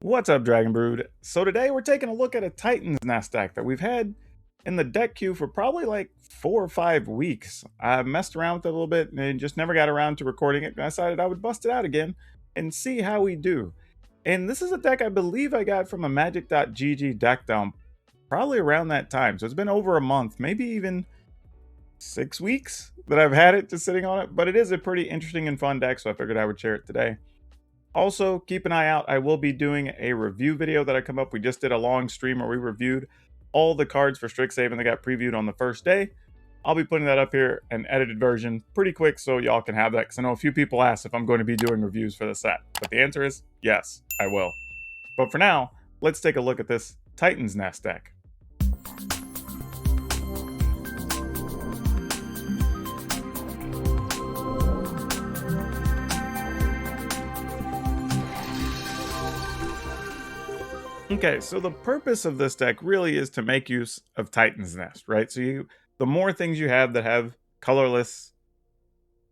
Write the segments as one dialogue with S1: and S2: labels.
S1: What's up, Dragon Brood? So today we're taking a look at a Titans Nest deck that we've had in the deck queue for probably like 4 or 5 weeks. I messed around with it a little bit and just never got around to recording it. I decided I would bust it out again and see how we do. And this is a deck I believe I got from a Magic.gg deck dump probably around that time. So it's been over a month, maybe even 6 weeks that I've had it just sitting on it. But it is a pretty interesting and fun deck, so I figured I would share it today. Also, keep an eye out. I will be doing a review video that I come up. We just did a long stream where we reviewed all the cards for Strixhaven that got previewed on the first day. I'll be putting that up here, an edited version, pretty quick so y'all can have that, because I know a few people asked if I'm going to be doing reviews for the set. But the answer is yes, I will. But for now, let's take a look at this Titans Nest deck. Okay, so the purpose of this deck really is to make use of Titan's Nest, right? So the more things you have that have colorless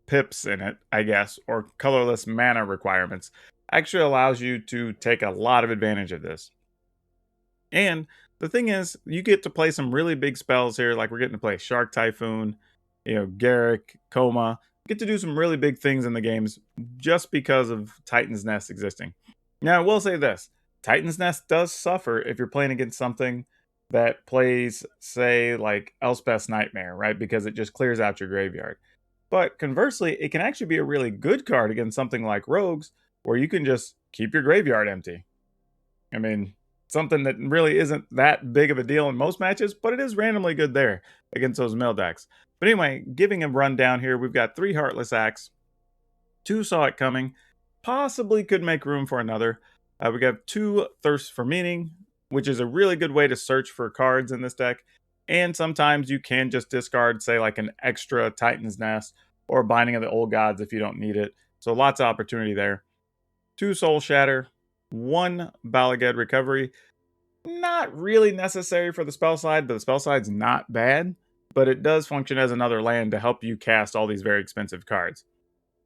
S1: pips in it, I guess, or colorless mana requirements, actually allows you to take a lot of advantage of this. And the thing is, you get to play some really big spells here, like we're getting to play Shark Typhoon, Garrick, Coma. Get to do some really big things in the games just because of Titan's Nest existing. Now, I will say this. Titan's Nest does suffer if you're playing against something that plays, say, like Elspeth's Nightmare, right? Because it just clears out your graveyard. But conversely, it can actually be a really good card against something like Rogues, where you can just keep your graveyard empty. I mean, something that really isn't that big of a deal in most matches, but it is randomly good there against those mill decks. But anyway, giving a rundown here, we've got 3 Heartless Acts, 2 Saw It Coming, possibly could make room for another. We got 2 Thirst for Meaning, which is a really good way to search for cards in this deck. And sometimes you can just discard, say, like an extra Titan's Nest or Binding of the Old Gods if you don't need it. So lots of opportunity there. 2 Soul Shatter, 1 Bala Ged Recovery. Not really necessary for the spell side, but the spell side's not bad. But it does function as another land to help you cast all these very expensive cards.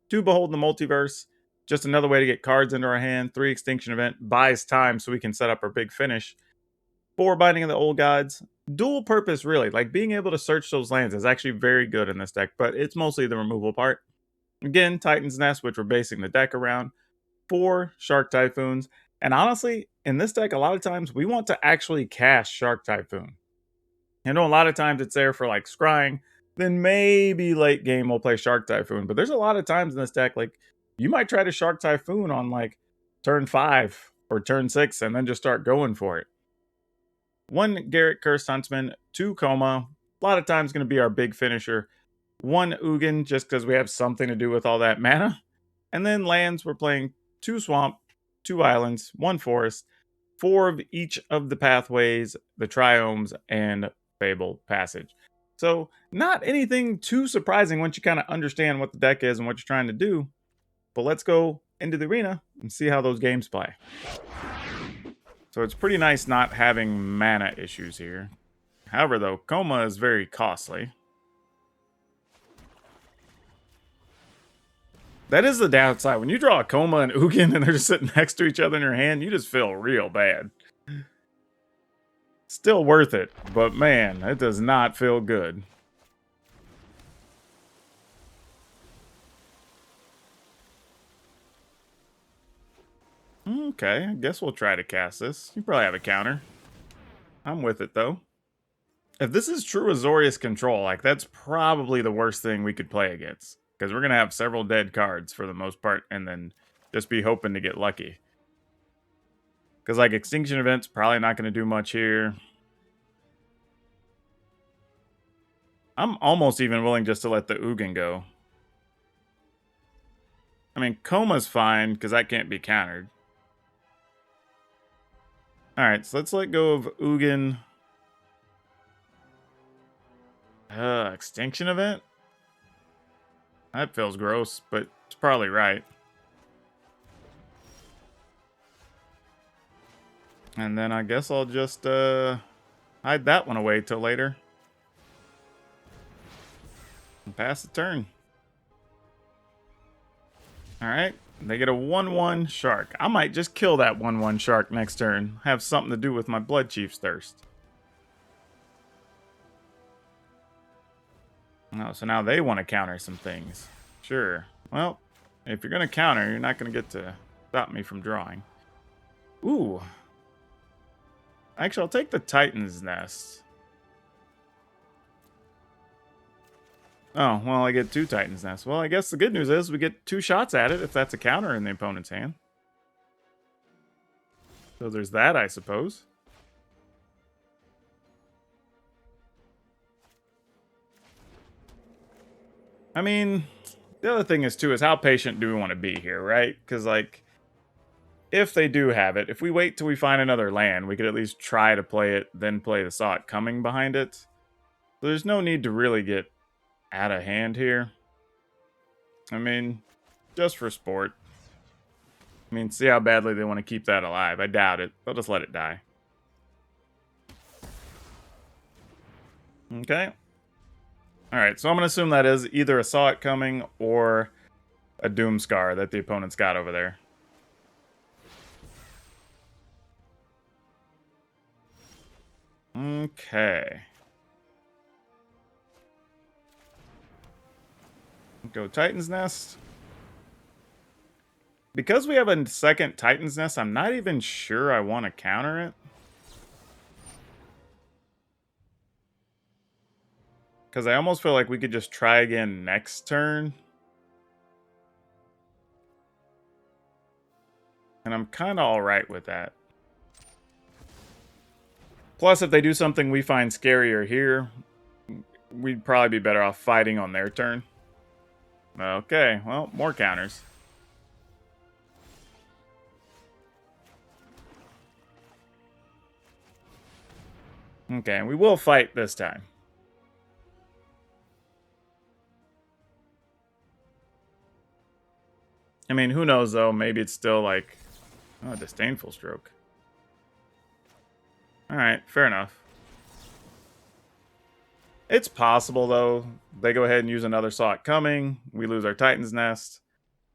S1: 2 Behold the Multiverse. Just another way to get cards into our hand. 3 Extinction Event. Buys time so we can set up our big finish. 4 Binding of the Old Gods. Dual purpose, really. Like, being able to search those lands is actually very good in this deck, but it's mostly the removal part. Again, Titan's Nest, which we're basing the deck around. 4 Shark Typhoons. And honestly, in this deck, a lot of times we want to actually cast Shark Typhoon. I know a lot of times it's there for, like, scrying. Then maybe late game we'll play Shark Typhoon. But there's a lot of times in this deck, like, you might try to Shark Typhoon on like turn 5 or turn 6 and then just start going for it. 1 Garrett Cursed Huntsman, 2 Coma. A lot of times going to be our big finisher. 1 Ugin, just because we have something to do with all that mana. And then lands, we're playing 2 Swamp, 2 Islands, 1 Forest, 4 of each of the Pathways, the Triomes, and Fable Passage. So not anything too surprising once you kind of understand what the deck is and what you're trying to do. But let's go into the arena and see how those games play. So it's pretty nice not having mana issues here. However, though, Coma is very costly. That is the downside. When you draw a Coma and Ugin and they're just sitting next to each other in your hand, you just feel real bad. Still worth it, but man, it does not feel good. Okay, I guess we'll try to cast this. You probably have a counter. I'm with it, though. If this is true Azorius control, like, that's probably the worst thing we could play against. Because we're going to have several dead cards for the most part, and then just be hoping to get lucky. Because, like, Extinction Event's probably not going to do much here. I'm almost even willing just to let the Ugin go. I mean, Coma's fine, because that can't be countered. Alright, so let's let go of Ugin. Extinction Event? That feels gross, but it's probably right. And then I guess I'll just hide that one away till later. And pass the turn. Alright, They get a 1/1 shark. I might just kill that 1/1 shark next turn. Have something to do with my Blood Chief's Thirst. Oh, so now they want to counter some things. Sure. Well, if you're going to counter, you're not going to get to stop me from drawing. Ooh. Actually, I'll take the Titans Nest. Oh, well, I get 2 Titans Nests. Well, I guess the good news is we get 2 shots at it if that's a counter in the opponent's hand. So there's that, I suppose. I mean, the other thing is, too, is how patient do we want to be here, right? Because, like, if they do have it, if we wait till we find another land, we could at least try to play it, then play the Saw It Coming behind it. So there's no need to really get out of hand here. I mean, just for sport. I mean, see how badly they want to keep that alive. I doubt it. They'll just let it die. Okay. Alright, so I'm going to assume that is either a Saw It Coming or a Doomscar that the opponent's got over there. Okay. Go Titan's Nest. Because we have a second Titan's Nest, I'm not even sure I want to counter it. Because I almost feel like we could just try again next turn. And I'm kind of alright with that. Plus, if they do something we find scarier here, we'd probably be better off fighting on their turn. Okay, well, more counters. Okay, we will fight this time. I mean, who knows, though? Maybe it's still like... Oh, Disdainful Stroke. Alright, fair enough. It's possible, though. They go ahead and use another Saw It Coming. We lose our Titan's Nest.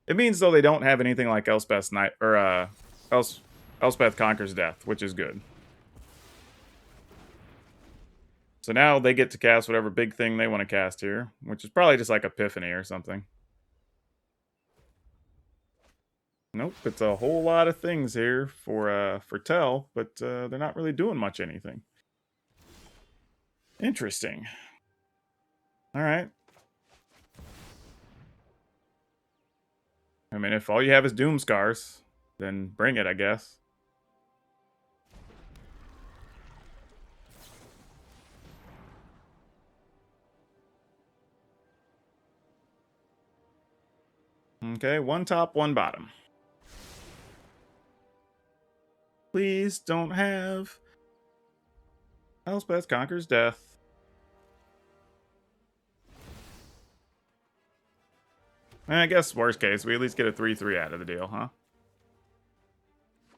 S1: It means, though, they don't have anything like Elspeth's Night... Or, Elspeth Conquers Death, which is good. So now they get to cast whatever big thing they want to cast here, which is probably just like Epiphany or something. Nope, it's a whole lot of things here for Tell, but they're not really doing much anything. Interesting. All right. I mean, if all you have is Doomscars, then bring it, I guess. Okay, 1 top, 1 bottom. Please don't have Elspeth Conquers Death. I guess worst case, we at least get a 3/3 out of the deal, huh?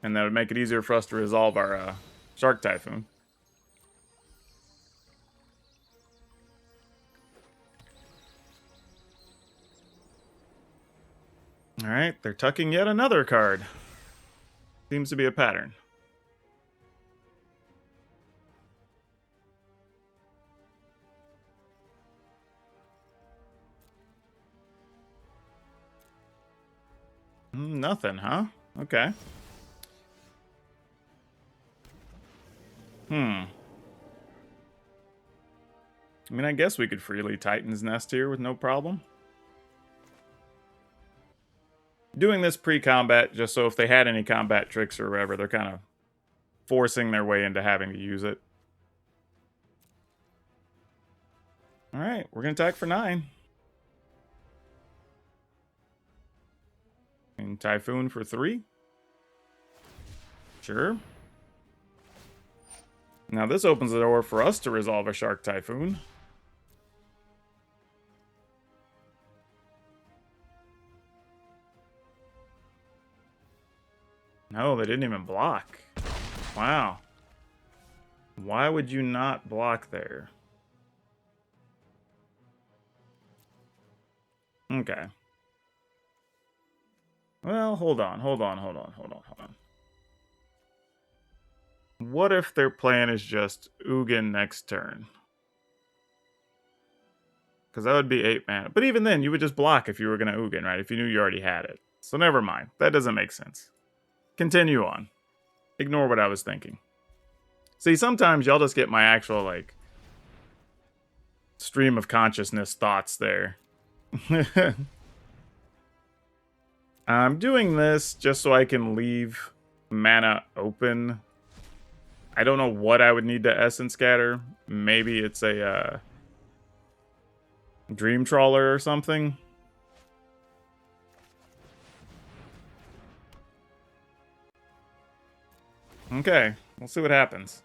S1: And that would make it easier for us to resolve our Shark Typhoon. Alright, they're tucking yet another card. Seems to be a pattern. Nothing, huh? Okay. I mean, I guess we could freely Titan's Nest here with no problem. Doing this pre-combat just so if they had any combat tricks or whatever, they're kind of forcing their way into having to use it. Alright, we're going to attack for 9. And Typhoon for 3. Sure. Now this opens the door for us to resolve a Shark Typhoon. No, they didn't even block. Wow. Why would you not block there? Okay. Well, hold on. What if their plan is just Ugin next turn? Because that would be 8 mana. But even then, you would just block if you were going to Ugin, right? If you knew you already had it. So never mind. That doesn't make sense. Continue on. Ignore what I was thinking. See, sometimes y'all just get my actual, like, stream of consciousness thoughts there. I'm doing this just so I can leave mana open. I don't know what I would need to Essence Scatter. Maybe it's a Dream Trawler or something. Okay, we'll see what happens.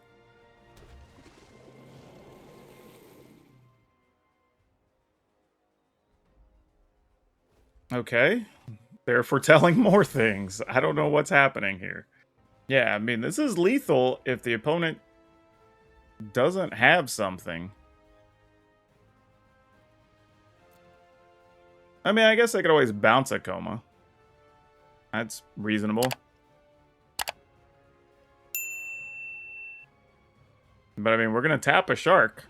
S1: Okay, they're foretelling more things. I don't know what's happening here. Yeah, I mean, this is lethal if the opponent doesn't have something. I mean, I guess I could always bounce a Coma. That's reasonable. But I mean, we're going to tap a Shark.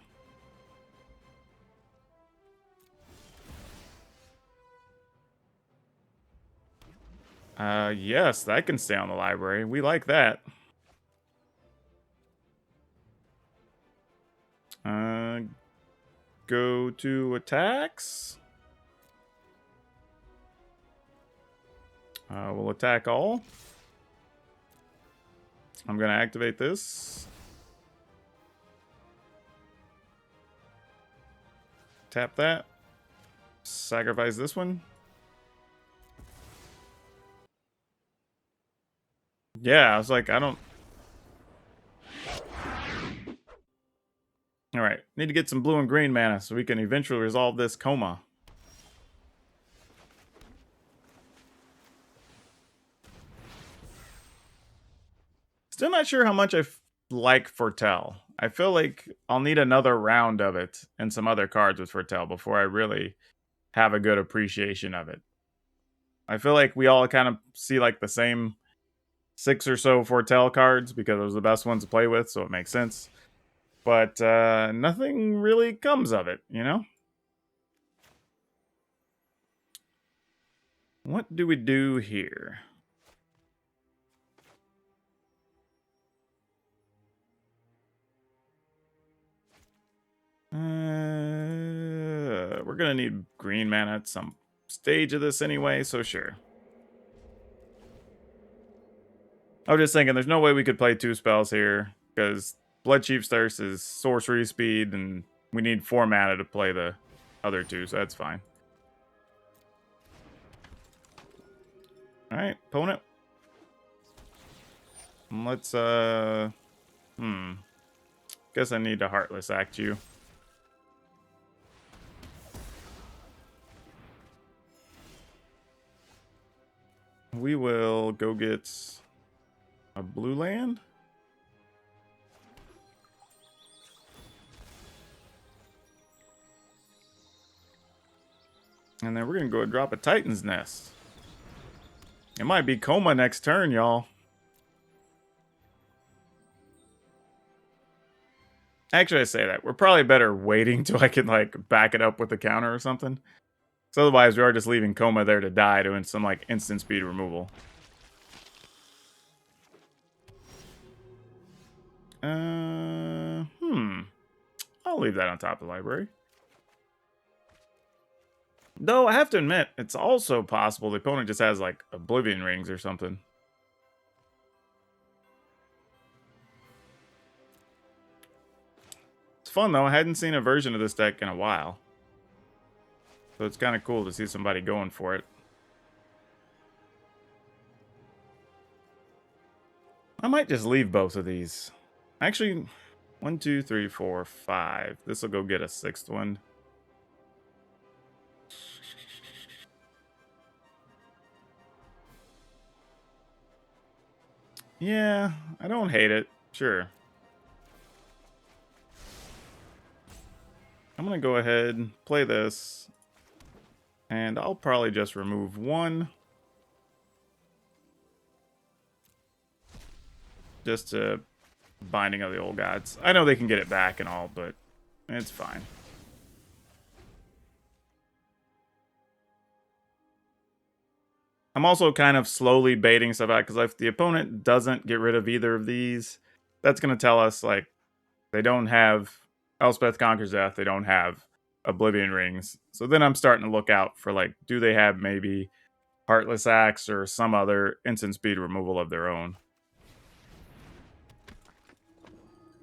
S1: Yes, that can stay on the library. We like that. Go to attacks. We'll attack all. I'm going to activate this. Tap that. Sacrifice this one. Yeah, I was like, I don't... Alright, need to get some blue and green mana so we can eventually resolve this Coma. Still not sure how much I like Foretell. I feel like I'll need another round of it and some other cards with Foretell before I really have a good appreciation of it. I feel like we all kind of see like the same 6 or so Foretell cards because those are the best ones to play with, so it makes sense. But nothing really comes of it, you know? What do we do here? We're going to need green mana at some stage of this anyway, so sure. I was just thinking, there's no way we could play 2 spells here, because Bloodchief's Thirst is sorcery speed, and we need 4 mana to play the other 2, so that's fine. Alright, opponent. Let's, guess I need to Heartless Act you. We will go get a blue land. And then we're going to go and drop a Titans Nest. It might be Coma next turn, y'all. Actually, I say that. We're probably better waiting till I can, like, back it up with a counter or something. So otherwise, we are just leaving Coma there to die, doing some, like, instant speed removal. I'll leave that on top of the library. Though, I have to admit, it's also possible the opponent just has, like, Oblivion Rings or something. It's fun, though. I hadn't seen a version of this deck in a while. So it's kind of cool to see somebody going for it. I might just leave both of these. Actually, 1, 2, 3, 4, 5. This will go get a 6th one. Yeah, I don't hate it. Sure. I'm going to go ahead and play this. And I'll probably just remove 1. just to Binding of the Old Gods. I know they can get it back and all, but it's fine. I'm also kind of slowly baiting stuff out, because if the opponent doesn't get rid of either of these, that's going to tell us, like, they don't have Elspeth Conquers Death, they don't have Oblivion Rings. So then I'm starting to look out for, like, do they have maybe Heartless Axe or some other instant speed removal of their own?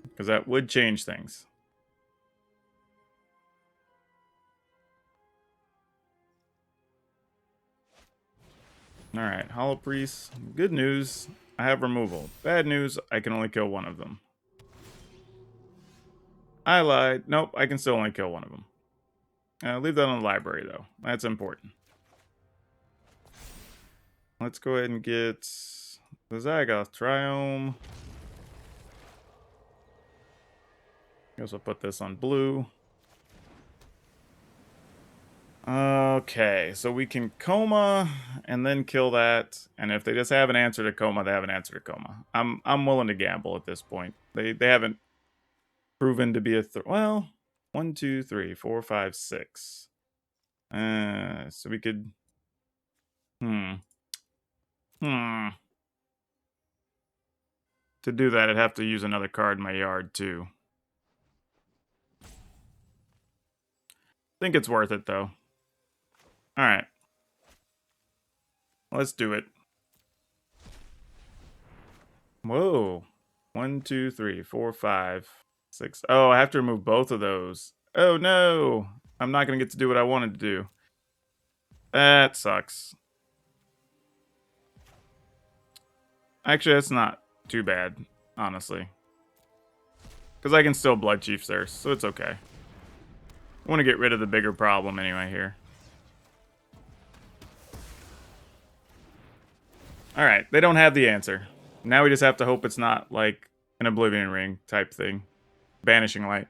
S1: Because that would change things. Alright, Hollow Priest. Good news, I have removal. Bad news, I can only kill one of them. I lied. Nope, I can still only kill one of them. Leave that on the library, though. That's important. Let's go ahead and get the Zagoth Triome. Guess I'll put this on blue. Okay, so we can Coma and then kill that. And if they just have an answer to Coma, they have an answer to Coma. I'm willing to gamble at this point. They haven't proven to be a well, 1, 2, 3, 4, 5, 6. So we could To do that, I'd have to use another card in my yard too. Think it's worth it though. Alright. Let's do it. Whoa. 1, 2, 3, 4, 5, 6. Oh, I have to remove both of those. Oh no! I'm not going to get to do what I wanted to do. That sucks. Actually, that's not too bad, honestly. Because I can still Blood Chief there, so it's okay. I want to get rid of the bigger problem anyway here. Alright, they don't have the answer. Now we just have to hope it's not like an Oblivion Ring type thing. Banishing Light.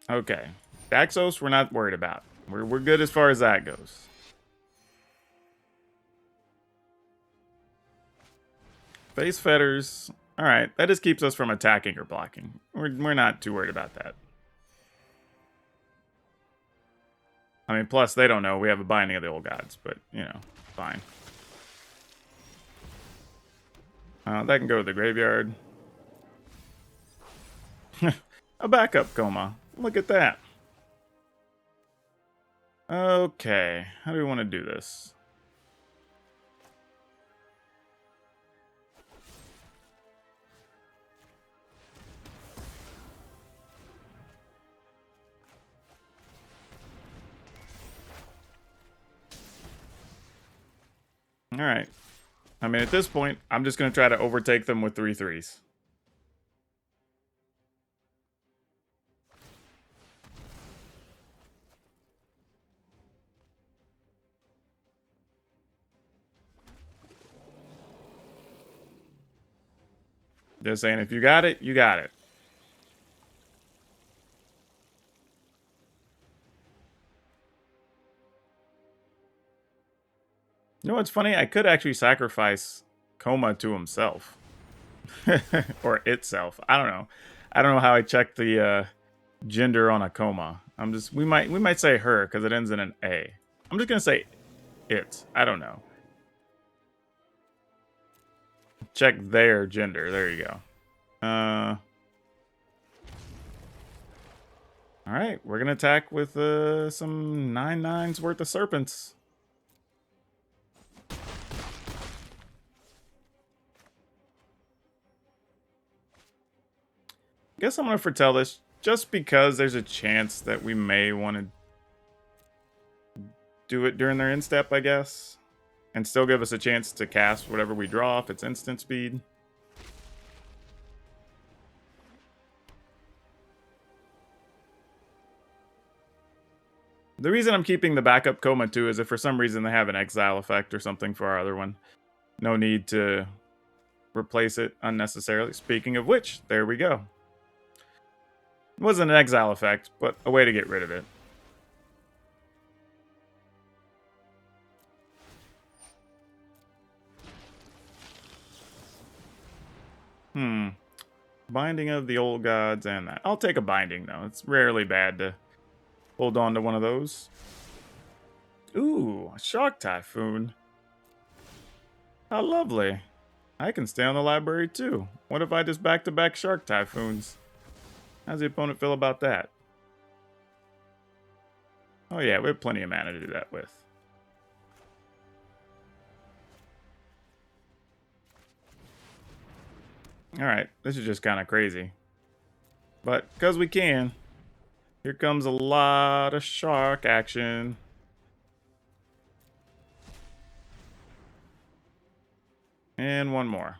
S1: Okay. Daxos, we're not worried about. We're good as far as that goes. Face Fetters. Alright, that just keeps us from attacking or blocking. We're not too worried about that. I mean, plus, they don't know we have a Binding of the Old Gods, but, you know, fine. That can go to the graveyard. A backup Coma. Look at that. Okay, how do we want to do this? Alright. I mean, at this point, I'm just going to try to overtake them with 3/3s. Just saying, if you got it, you got it. You know what's funny? I could actually sacrifice Coma to himself. Or itself. I don't know. I don't know how I check the gender on a Coma. We might say her because it ends in an A. I'm just gonna say it. I don't know. Check their gender. There you go. Alright, we're gonna attack with some 9/9s worth of serpents. Guess I'm gonna foretell this just because there's a chance that we may want to do it during their instep, I guess. And still give us a chance to cast whatever we draw if it's instant speed. The reason I'm keeping the backup Coma too is if for some reason they have an exile effect or something for our other one. No need to replace it unnecessarily. Speaking of which, there we go. It wasn't an exile effect, but a way to get rid of it. Binding of the Old Gods and that. I'll take a binding, though. It's rarely bad to hold on to one of those. Ooh, a Shock Typhoon. How lovely. I can stay on the library, too. What if I just back-to-back Shark Typhoons? How's the opponent feel about that? Oh yeah, we have plenty of mana to do that with. Alright, this is just kind of crazy. But, because we can, here comes a lot of shark action. And one more.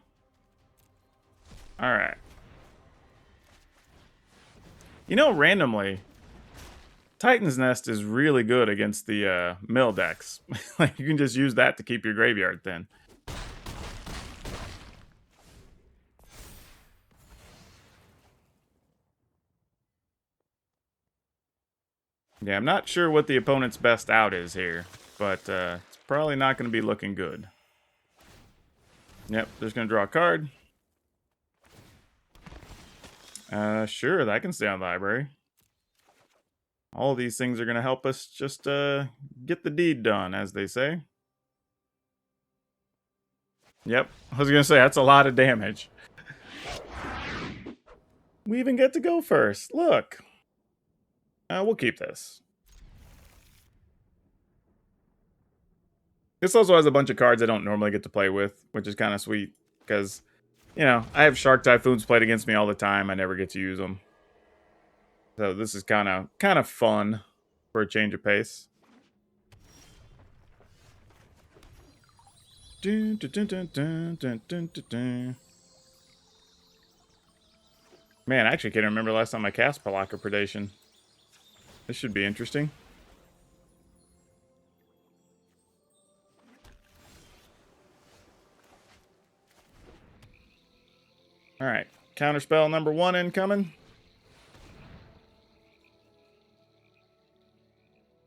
S1: Alright. You know, randomly, Titans Nest is really good against the mill decks. Like, you can just use that to keep your graveyard thin. Yeah, I'm not sure what the opponent's best out is here, but it's probably not going to be looking good. Yep, just going to draw a card. Sure, that can stay on the library. All these things are going to help us just get the deed done, as they say. Yep, I was going to say, that's a lot of damage. We even get to go first. Look. We'll keep this. This also has a bunch of cards I don't normally get to play with, which is kind of sweet, because, you know, I have Shark Typhoons played against me all the time. I never get to use them. So this is kind of fun for a change of pace. Man, I actually can't remember the last time I cast Palaka Predation. This should be interesting. Alright, counterspell number 1 incoming.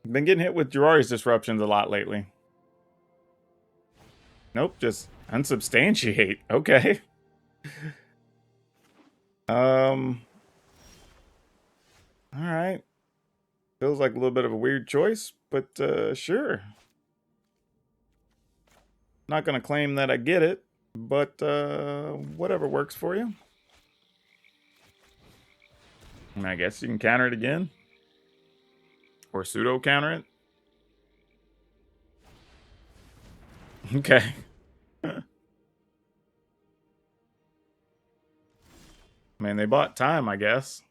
S1: Been getting hit with Jiraiya's disruptions a lot lately. Nope, just unsubstantiate. Okay. Alright. Feels like a little bit of a weird choice, but sure. Not gonna claim that I get it, but whatever works for you. And I guess you can counter it again. Or pseudo counter it. Okay. Man, they bought time, I guess.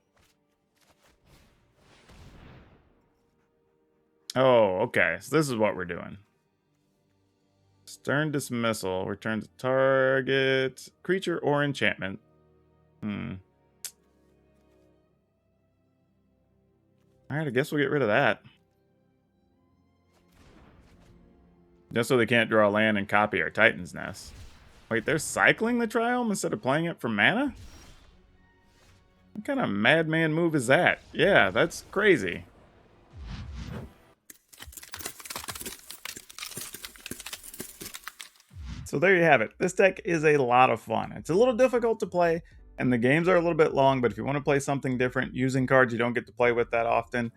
S1: Oh, okay. So this is what we're doing. Stern Dismissal. Returns a target creature or enchantment. Alright, I guess we'll get rid of that. Just so they can't draw land and copy our Titan's Nest. Wait, they're cycling the Triome instead of playing it for mana? What kind of madman move is that? Yeah, that's crazy. So there you have it. This deck is a lot of fun. It's a little difficult to play, and the games are a little bit long, but if you want to play something different, using cards you don't get to play with that often,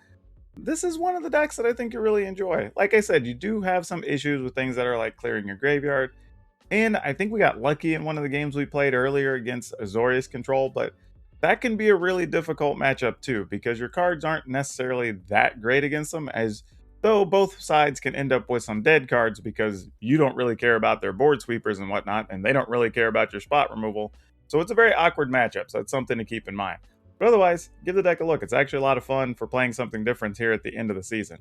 S1: this is one of the decks that I think you really enjoy. Like I said, you do have some issues with things that are like clearing your graveyard, and I think we got lucky in one of the games we played earlier against Azorius Control, but that can be a really difficult matchup too, because your cards aren't necessarily that great against them, as though both sides can end up with some dead cards because you don't really care about their board sweepers and whatnot, and they don't really care about your spot removal. So it's a very awkward matchup, so that's something to keep in mind. But otherwise, give the deck a look. It's actually a lot of fun for playing something different here at the end of the season.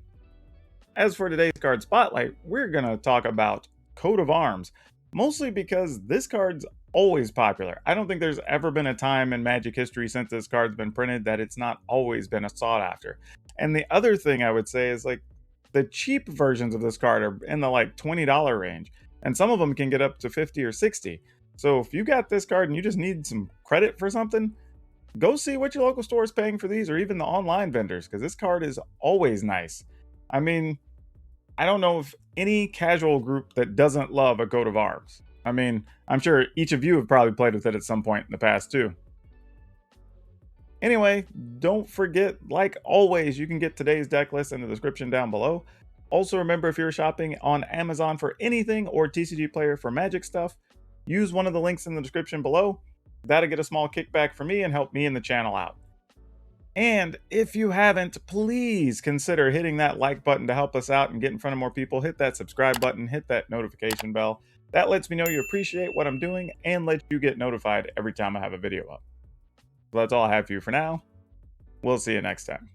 S1: As for today's card spotlight, we're going to talk about Coat of Arms, mostly because this card's always popular. I don't think there's ever been a time in Magic history since this card's been printed that it's not always been sought after. And the other thing I would say is, like, the cheap versions of this card are in the like $20 range, and some of them can get up to 50 or 60. So if you got this card and you just need some credit for something, go see what your local store is paying for these, or even the online vendors, because this card is always nice. I mean, I don't know of any casual group that doesn't love a coat of arms. I mean, I'm sure each of you have probably played with it at some point in the past too. Anyway, don't forget, like always, you can get today's deck list in the description down below. Also remember, if you're shopping on Amazon for anything or TCGPlayer for Magic stuff, use one of the links in the description below. That'll get a small kickback for me and help me and the channel out. And if you haven't, please consider hitting that like button to help us out and get in front of more people. Hit that subscribe button, hit that notification bell. That lets me know you appreciate what I'm doing and lets you get notified every time I have a video up. So that's all I have for you for now. We'll see you next time.